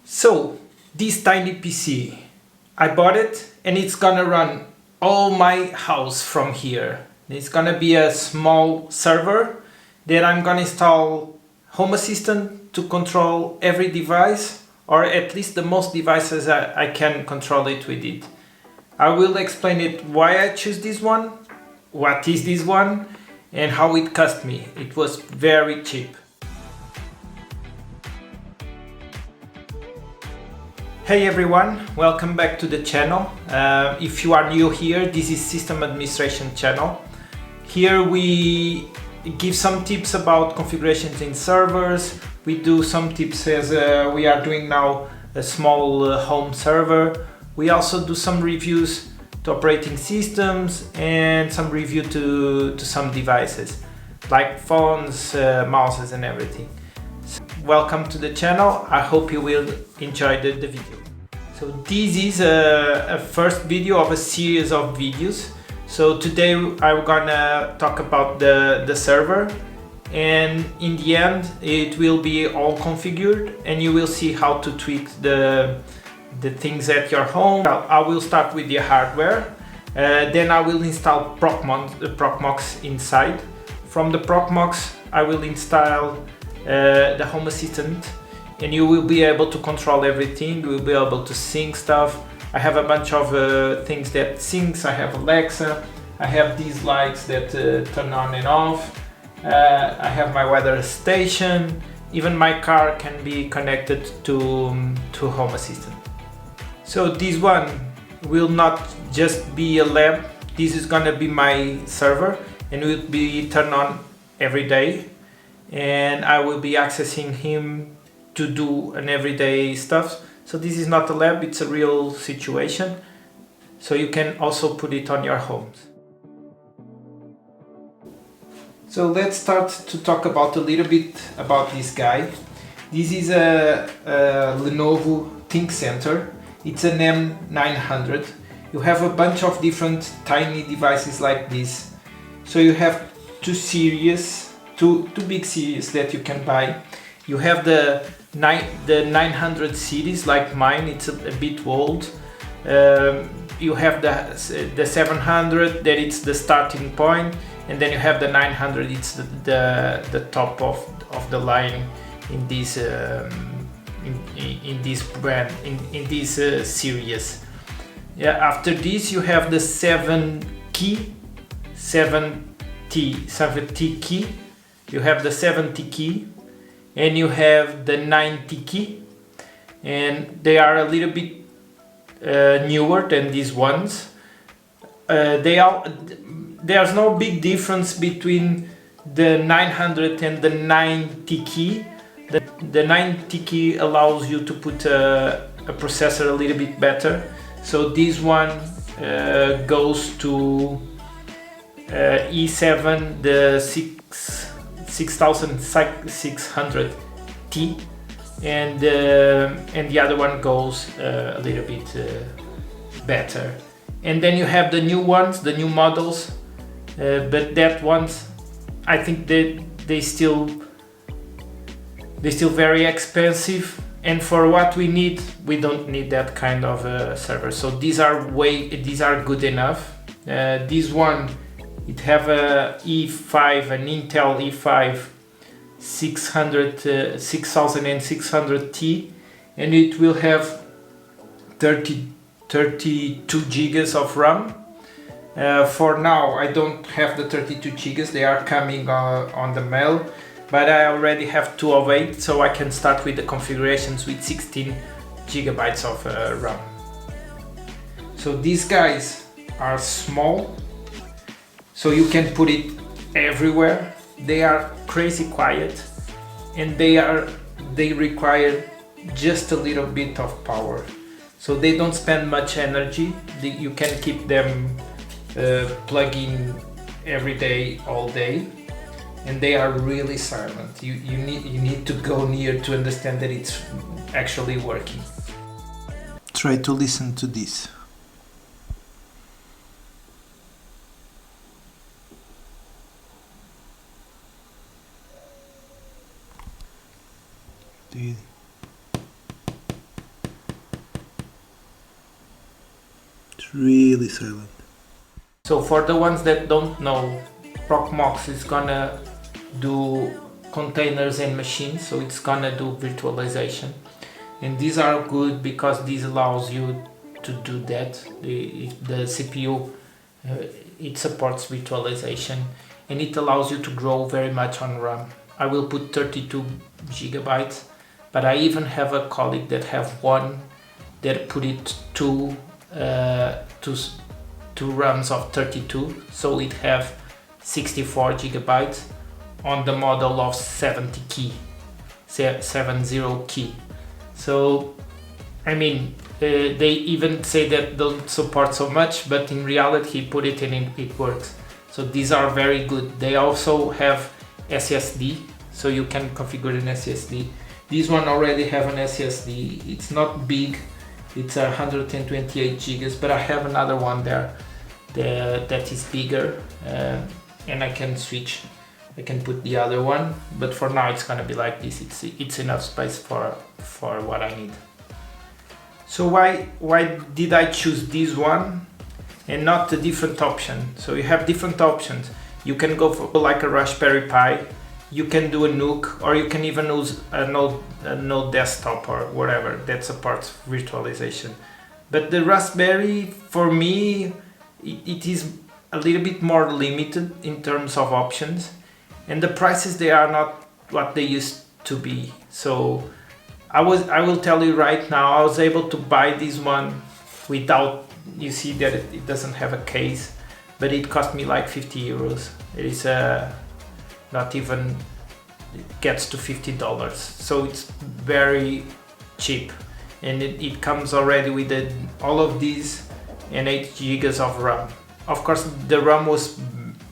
So this tiny PC, I bought it and it's gonna run all my house from here. It's gonna be a small server that I'm gonna install Home Assistant to control every device, or at least the most devices I can control it with it. I will explain it why I choose this one, what is this one, and how it cost me. It was very cheap. Hey everyone, welcome back to the channel. If you are new here, this is System Administration channel. Here we give some tips about configurations in servers. We do some tips as we are doing now a small home server. We also do some reviews to operating systems and some review to some devices like phones, mouses and everything. Welcome to the channel. I hope you will enjoy the video. So this is a first video of a series of videos. So today I'm gonna talk about the server, and in the end it will be all configured and you will see how to tweak the things at your home. I will start with the hardware, then I will install Proxmox inside. From the Proxmox I will install the Home Assistant, and you will be able to control everything. You will be able to sync stuff. I have a bunch of things that syncs. I have Alexa, I have these lights that turn on and off, I have my weather station, even my car can be connected to Home Assistant. So this one will not just be a lab, this is gonna be my server and will be turned on every day, and I will be accessing him to do an everyday stuff. So this is not a lab, it's a real situation. So you can also put it on your homes. So let's start to talk about a little bit about this guy. This is a Lenovo ThinkCentre. It's an M900. You have a bunch of different tiny devices like this. So you have two big series that you can buy. You have the 900 series like mine, it's a bit old. You have the 700, that it's the starting point, and then you have the 900, it's the top of the line in this in this brand, in this series. Yeah, after this you have the 7T key, you have the 70 key, and you have the 90 key, and they are a little bit newer than these ones. There's no big difference between the 900 and the 90 key. The 90 key allows you to put a processor a little bit better. So this one goes to E7, the 6600T, and the other one goes a little bit better. And then you have the new ones, the new models, but that ones, I think that they still very expensive, and for what we need, we don't need that kind of server. So these are good enough. This one, it have a E5, an Intel E5 6600T, and it will have 32 gigas of RAM. For now I don't have the 32 gigas, they are coming on the mail, but I already have 2 of 8, so I can start with the configurations with 16 gigabytes of RAM. So these guys are small, so you can put it everywhere. They are crazy quiet, and they require just a little bit of power. So they don't spend much energy. You can keep them plugging every day, all day, and they are really silent. You need to go near to understand that it's actually working. Try to listen to this. It's really silent. So for the ones that don't know, Proxmox is gonna do containers and machines, so it's gonna do virtualization, and these are good because this allows you to do that. The CPU it supports virtualization, and it allows you to grow very much on RAM. I will put 32 gigabytes, but I even have a colleague that have one that put it to two RAMs of 32, so it have 64 gigabytes on the model of 70 key. So I mean, they even say that don't support so much, but in reality he put it in and it works. So these are very good. They also have SSD, so you can configure an SSD. This one already have an SSD. It's not big, it's 128 gigas, but I have another one there that is bigger, and I can switch. I can put the other one, but for now it's gonna be like this. It's enough space for what I need. So why did I choose this one and not a different option? So you have different options. You can go for like a Raspberry Pi, you can do a NUC, or you can even use a Node desktop or whatever that supports virtualization. But the Raspberry, for me, it is a little bit more limited in terms of options, and the prices, they are not what they used to be. So I will tell you right now, I was able to buy this one without, you see that it doesn't have a case, but it cost me like 50 euros. It is not even, it gets to $50, so it's very cheap, and it comes already with all of these and 8 gigas of RAM. Of course the RAM was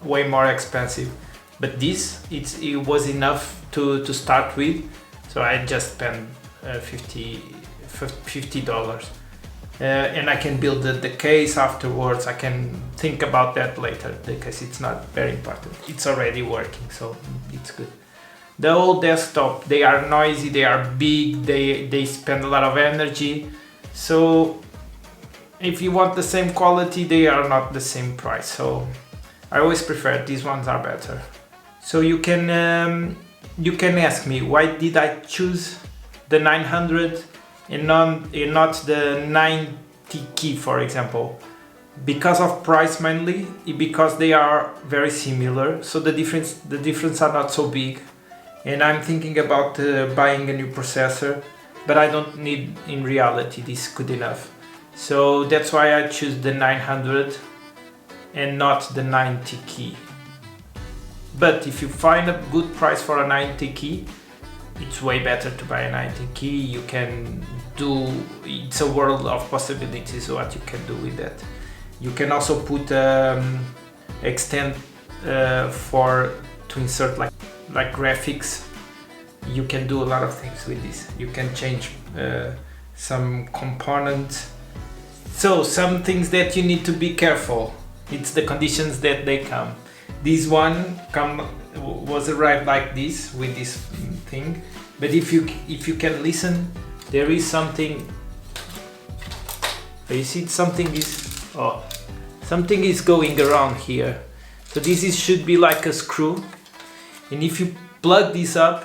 way more expensive, but this it was enough to start with, so I just spent $50, and I can build the case afterwards. I can think about that later because it's not very important. It's already working, so it's good. The old desktop, they are noisy, they are big, they spend a lot of energy, so if you want the same quality, they are not the same price. So I always prefer these ones are better. So you can ask me, why did I choose the 900 and not the 90 key, for example? Because of price mainly, because they are very similar, so the difference are not so big, and I'm thinking about buying a new processor, but I don't need, in reality, this is good enough. So that's why I choose the 900 and not the 90 key. But if you find a good price for a 90 key, it's way better to buy a 90 key. You can do, it's a world of possibilities what you can do with that. You can also put extend to insert like graphics. You can do a lot of things with this. You can change some components. So some things that you need to be careful. It's the conditions that they come. This one was arrived like this with this thing, but if you can listen, there is something. You see, something is going around here. So this should be like a screw, and if you plug this up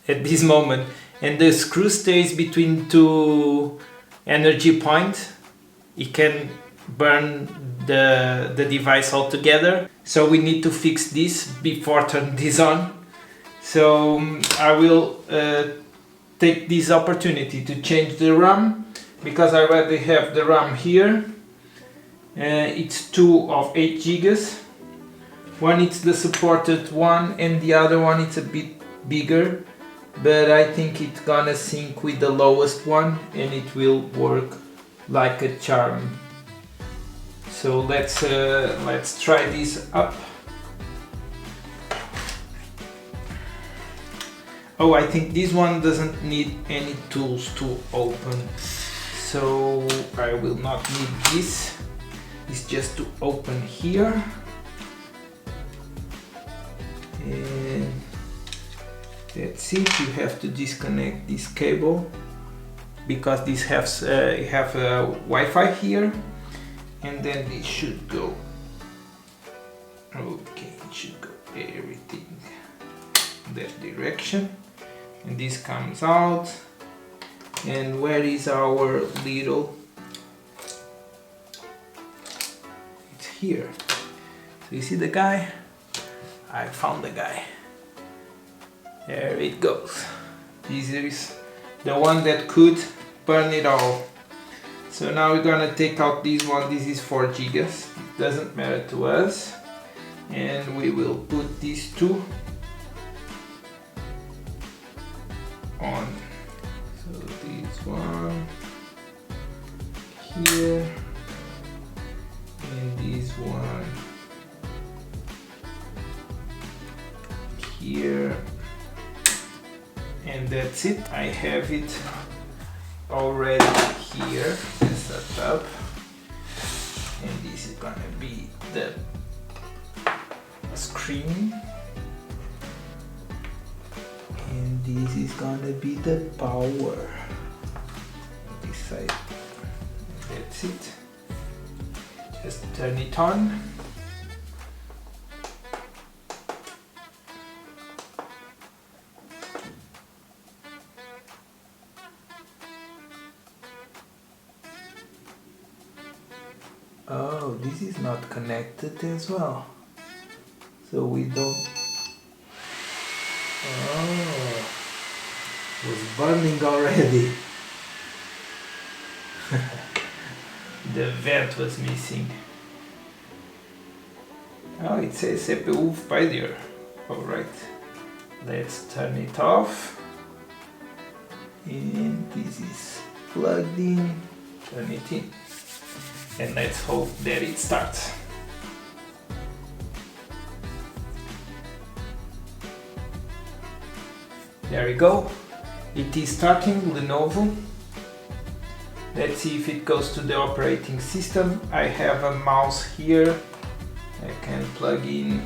at this moment and the screw stays between two energy points, it can burn the device altogether. So we need to fix this before turn this on. So I will take this opportunity to change the RAM, because I already have the RAM here. It's 2 of 8 gigas. One it's the supported one, and the other one it's a bit bigger, but I think it's gonna sync with the lowest one and it will work like a charm. So let's try this up. Oh, I think this one doesn't need any tools to open, so I will not need this. It's just to open here, and that's it. You have to disconnect this cable because this have Wi-Fi here, and then this should go. Okay, it should go everything that direction, and this comes out. And where is our little? It's here. So you see the guy? I found the guy. There it goes. This is the one that could burn it all. So now we're gonna take out this one. This is 4 gigas. It doesn't matter to us. And we will put these two on. So this one here and this one here, and that's it. I have it already here set up, and this is gonna be the screen, and this is gonna be the power. This side, that's it. Just turn it on. Oh, this is not connected as well. So we don't... Oh, it was burning already. The vent was missing. Oh, it says CPU failure. Alright, let's turn it off. And this is plugged in. Turn it in. And let's hope that it starts. There we go. It is starting. Lenovo. Let's see if it goes to the operating system. I have a mouse here. I can plug in.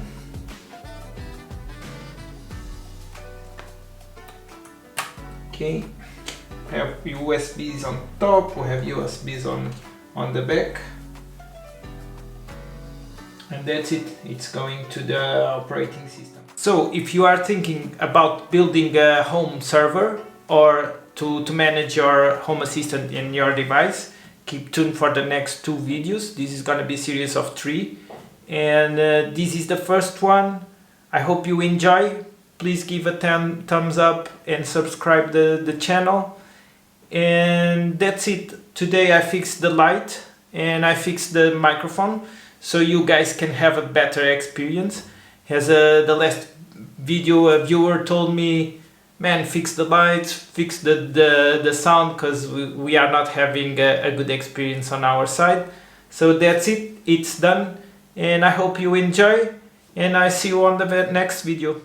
Okay. We have USBs on top. We have USBs on the back. And that's it. It's going to the operating system. So if you are thinking about building a home server or to manage your home assistant in your device, keep tuned for the next 2 videos. This is going to be a series of 3. And this is the first one. I hope you enjoy. Please give a thumbs up and subscribe the channel. And that's it. Today I fixed the light and I fixed the microphone so you guys can have a better experience. As the last video, a viewer told me, man, fix the lights, fix the sound, because we are not having a good experience on our side. So that's it, it's done, and I hope you enjoy, and I see you on the next video.